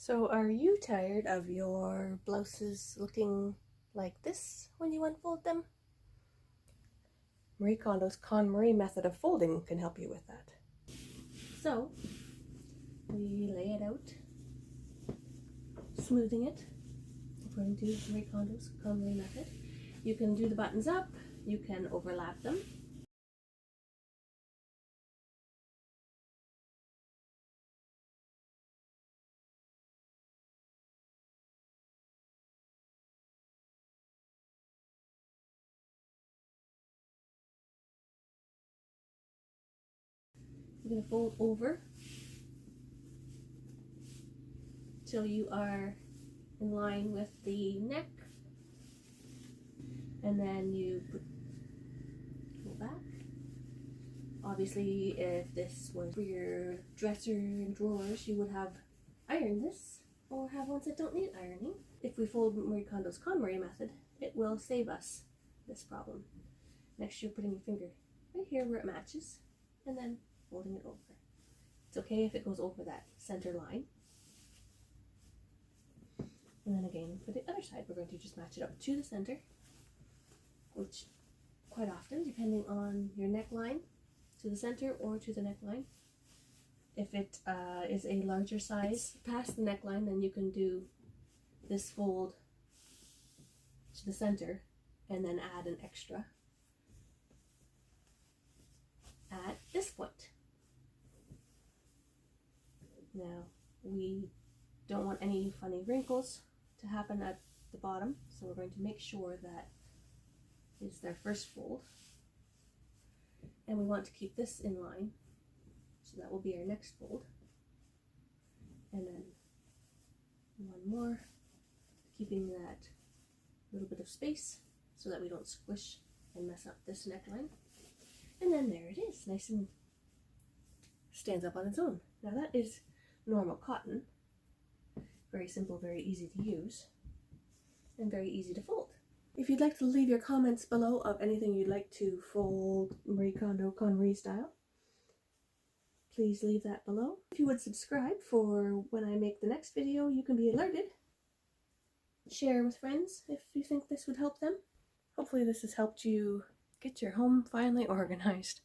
So are you tired of your blouses looking like this when you unfold them? Marie Kondo's KonMari method of folding can help you with that. So we lay it out, smoothing it according to Marie Kondo's KonMari method. You can do the buttons up, you can overlap them. You're going to fold over till you are in line with the neck, and then you go back. Obviously, if this was for your dresser and drawers, you would have ironed this or have ones that don't need ironing. If we fold Marie Kondo's KonMari method, it will save us this problem. Next, you're putting your finger right here where it matches and then folding it over. It's okay if it goes over that center line. And then again, for the other side, we're going to just match it up to the center, which quite often, depending on your neckline, to the center or to the neckline. If it is a larger size past the neckline, then you can do this fold to the center and then add an extra at this point. Now, we don't want any funny wrinkles to happen at the bottom, so we're going to make sure that it's their first fold. And we want to keep this in line, so that will be our next fold. And then one more, keeping that little bit of space so that we don't squish and mess up this neckline. And then there it is, nice and stands up on its own. Now that is normal cotton. Very simple, very easy to use, and very easy to fold. If you'd like to leave your comments below of anything you'd like to fold Marie Kondo KonMari style, please leave that below. If you would subscribe for when I make the next video, you can be alerted. Share with friends if you think this would help them. Hopefully this has helped you get your home finally organized.